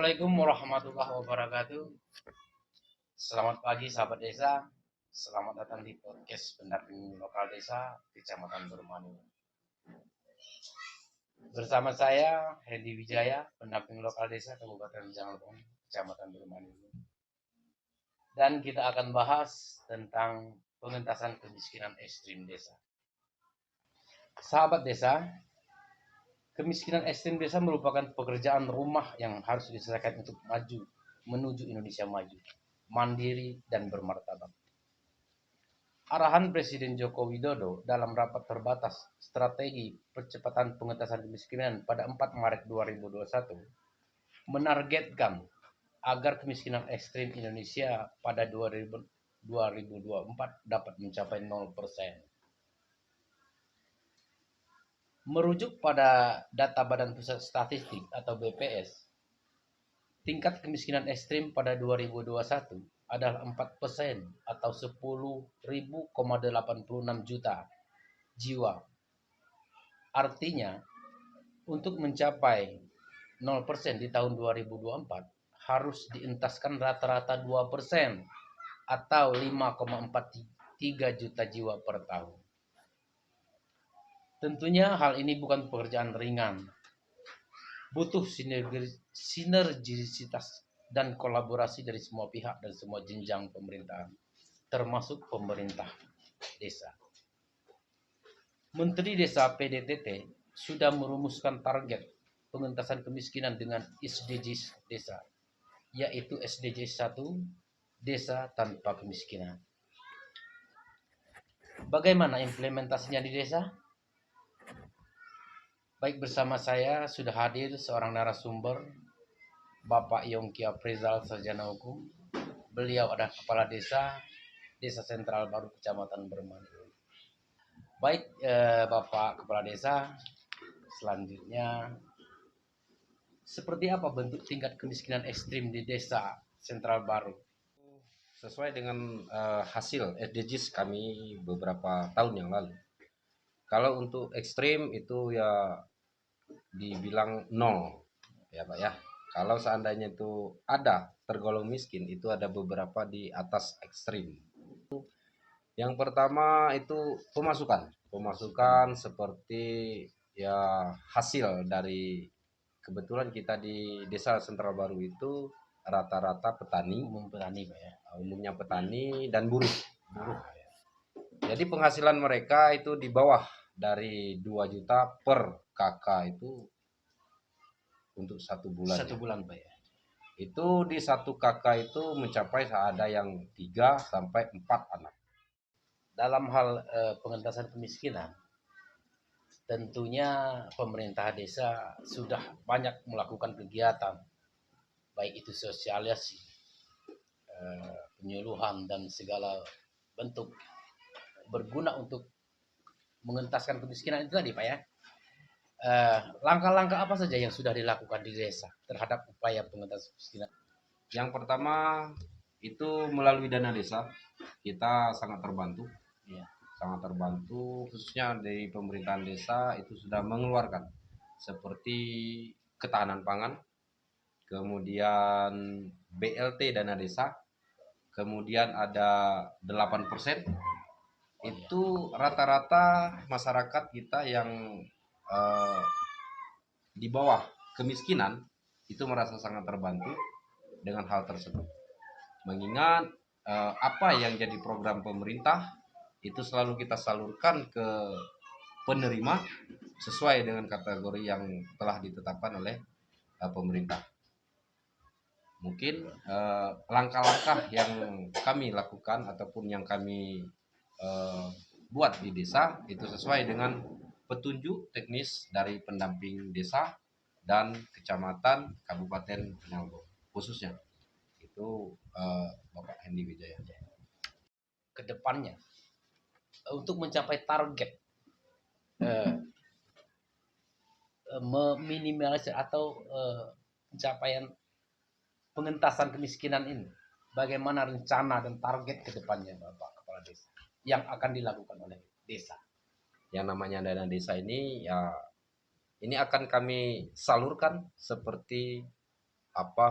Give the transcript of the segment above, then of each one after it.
Assalamualaikum warahmatullahi wabarakatuh. Selamat pagi sahabat desa. Selamat datang di podcast pendamping lokal desa Kecamatan Bermanu. Bersama saya Hendy Wijaya, pendamping lokal desa Kabupaten Jangalong, Kecamatan Bermanu. Dan kita akan bahas tentang pengentasan kemiskinan ekstrim desa. Sahabat desa, kemiskinan ekstrim desa merupakan pekerjaan rumah yang harus diselesaikan untuk maju menuju Indonesia maju, mandiri dan bermartabat. Arahan Presiden Joko Widodo dalam rapat terbatas strategi percepatan pengentasan kemiskinan pada 4 Maret 2021 menargetkan agar kemiskinan ekstrim Indonesia pada 2024 dapat mencapai 0%. Merujuk pada data Badan Pusat Statistik atau BPS, tingkat kemiskinan ekstrim pada 2021 adalah 4% atau 10.086 juta jiwa. Artinya, untuk mencapai 0% di tahun 2024 harus dientaskan rata-rata 2% atau 5,43 juta jiwa per tahun. Tentunya hal ini bukan pekerjaan ringan. Butuh sinergisitas dan kolaborasi dari semua pihak dan semua jenjang pemerintahan, termasuk pemerintah desa. Menteri Desa PDTT sudah merumuskan target pengentasan kemiskinan dengan SDGs desa, yaitu SDG 1, Desa Tanpa Kemiskinan. Bagaimana implementasinya di desa? Baik, bersama saya sudah hadir seorang narasumber, Bapak Yongki Aprizal, Sarjana Hukum. Beliau adalah Kepala Desa Sentral Baru Kecamatan Bermanu. Baik, Bapak Kepala Desa, selanjutnya seperti apa bentuk tingkat kemiskinan ekstrim di Desa Sentral Baru? Sesuai dengan hasil SDGs kami beberapa tahun yang lalu. Kalau untuk ekstrim itu ya dibilang nol, ya Pak ya. Kalau seandainya itu ada tergolong miskin, itu ada beberapa di atas ekstrim. Yang pertama itu pemasukan seperti ya hasil dari kebetulan kita di Desa Sentral Baru itu rata-rata petani, umumnya petani dan buruh. Jadi penghasilan mereka itu di bawah dari 2 juta per KK itu untuk 1 bulan. 1 bulan, Pak ya. Itu di 1 KK itu mencapai ada yang 3 sampai 4 anak. Dalam hal pengentasan kemiskinan, tentunya pemerintah desa sudah banyak melakukan kegiatan, baik itu sosialisasi, penyuluhan dan segala bentuk berguna untuk mengentaskan kemiskinan itu tadi, Pak ya. Langkah-langkah apa saja yang sudah dilakukan di desa terhadap upaya pengentasan kemiskinan? Yang pertama itu melalui dana desa kita sangat terbantu, sangat terbantu khususnya dari pemerintahan desa itu sudah mengeluarkan seperti ketahanan pangan, kemudian BLT dana desa, kemudian ada 8%. Itu rata-rata masyarakat kita yang di bawah kemiskinan itu merasa sangat terbantu dengan hal tersebut. Mengingat apa yang jadi program pemerintah itu selalu kita salurkan ke penerima sesuai dengan kategori yang telah ditetapkan oleh pemerintah. Mungkin langkah-langkah yang kami lakukan ataupun yang kami buat di desa itu sesuai dengan petunjuk teknis dari pendamping desa dan kecamatan Kabupaten Penanggung khususnya itu Bapak Hendy Wijaya. Kedepannya untuk mencapai target meminimalisir atau pencapaian pengentasan kemiskinan ini, bagaimana rencana dan target kedepannya Bapak Kepala Desa yang akan dilakukan oleh desa? Yang namanya dana desa ini ya ini akan kami salurkan seperti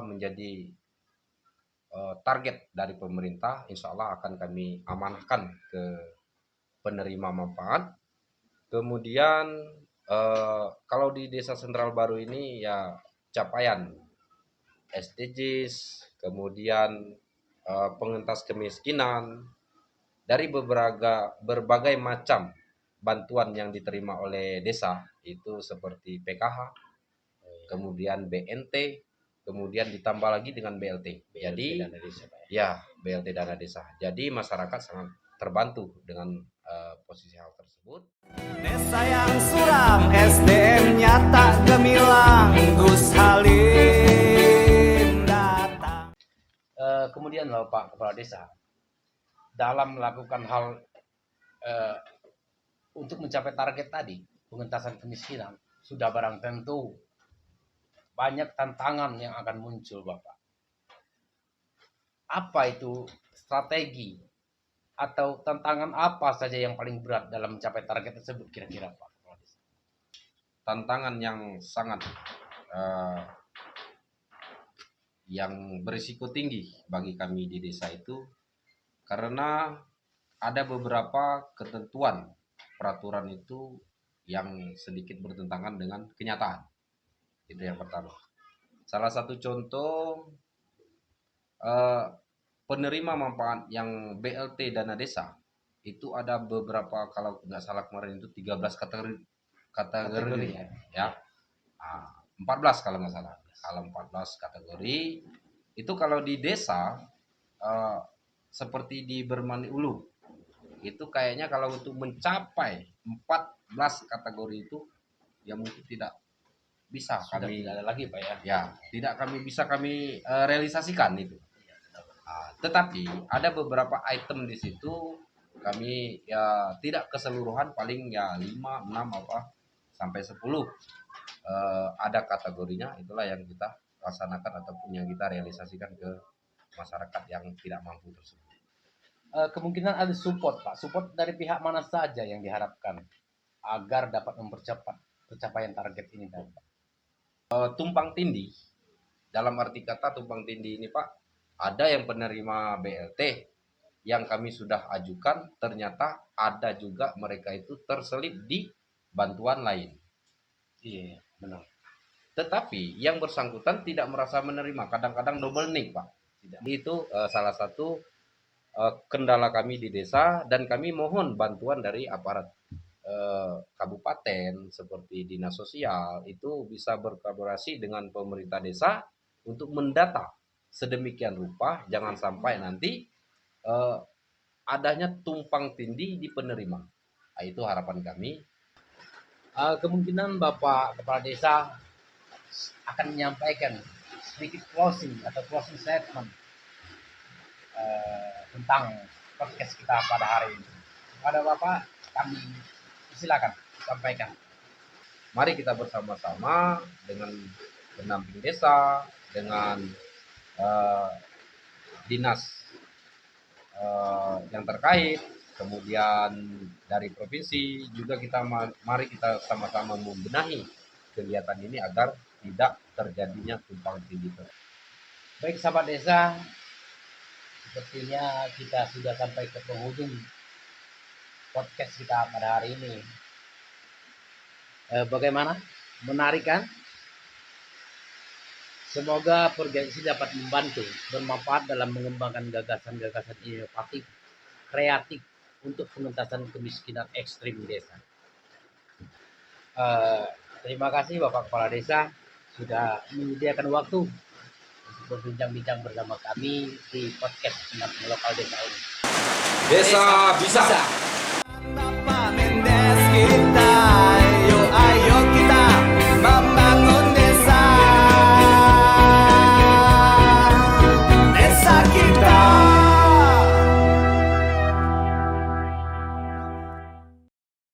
menjadi target dari pemerintah, insya Allah akan kami amanahkan ke penerima manfaat. Kemudian kalau di Desa Sentral Baru ini ya capaian SDGs, kemudian pengentas kemiskinan dari berbagai macam bantuan yang diterima oleh desa itu seperti PKH, kemudian BNT, kemudian ditambah lagi dengan BLT. Jadi dana desa, Pak, ya BLT dana desa. Jadi masyarakat sangat terbantu dengan posisi hal tersebut. Desa yang suram, SDM-nya tak gemilang, Gus Halim datang. Kemudian Bapak Kepala Desa, dalam melakukan hal untuk mencapai target tadi, pengentasan kemiskinan, sudah barang tentu banyak tantangan yang akan muncul, Bapak. Apa itu strategi atau tantangan apa saja yang paling berat dalam mencapai target tersebut kira-kira, Pak? Tantangan yang sangat yang berisiko tinggi bagi kami di desa itu karena ada beberapa ketentuan peraturan itu yang sedikit bertentangan dengan kenyataan. Itu yang pertama. Salah satu contoh penerima manfaat yang BLT dana desa itu ada beberapa, kalau nggak salah kemarin itu 13 kategori ya. 14 kalau nggak salah. Kalau 14 kategori itu kalau di desa seperti di Bermani Ulu itu kayaknya kalau untuk mencapai 14 kategori itu ya mungkin tidak bisa Sudah kami tidak ada lagi, Pak, ya. ya tidak bisa kami realisasikan itu. Tetapi ada beberapa item di situ kami ya tidak keseluruhan, paling ya 5, 6 apa sampai 10 ada kategorinya, itulah yang kita laksanakan ataupun yang kita realisasikan ke masyarakat yang tidak mampu tersebut. Kemungkinan ada support, Pak. Support dari pihak mana saja yang diharapkan agar dapat mempercepat pencapaian target ini, Pak? Tumpang tindih, dalam arti kata tumpang tindih ini, Pak, ada yang penerima BLT yang kami sudah ajukan, ternyata ada juga mereka itu terselip di bantuan lain. Iya, benar. Tetapi yang bersangkutan tidak merasa menerima, kadang-kadang double nik, Pak. Itu salah satu kendala kami di desa, dan kami mohon bantuan dari aparat kabupaten seperti dinas sosial itu bisa berkolaborasi dengan pemerintah desa untuk mendata sedemikian rupa jangan sampai nanti adanya tumpang tindih di penerima. Nah, itu harapan kami. Kemungkinan Bapak Kepala Desa akan menyampaikan sedikit closing atau closing statement tentang podcast kita pada hari ini. Kepada Bapak, kami silakan sampaikan. Mari kita bersama-sama dengan pendamping desa, dengan dinas yang terkait, kemudian dari provinsi juga mari kita sama-sama membenahi kegiatan ini agar tidak terjadinya tumpang tindih. Baik sahabat desa, sepertinya kita sudah sampai ke penghujung podcast kita pada hari ini. Bagaimana? Menarik kan? Semoga proyeksi dapat membantu, bermanfaat dalam mengembangkan gagasan-gagasan inovatif, kreatif untuk penuntasan kemiskinan ekstrim di desa. Terima kasih Bapak Kepala Desa sudah menyediakan waktu untuk berbincang-bincang bersama kami di podcast Pendamping Lokal Desa ini. Desa bisa.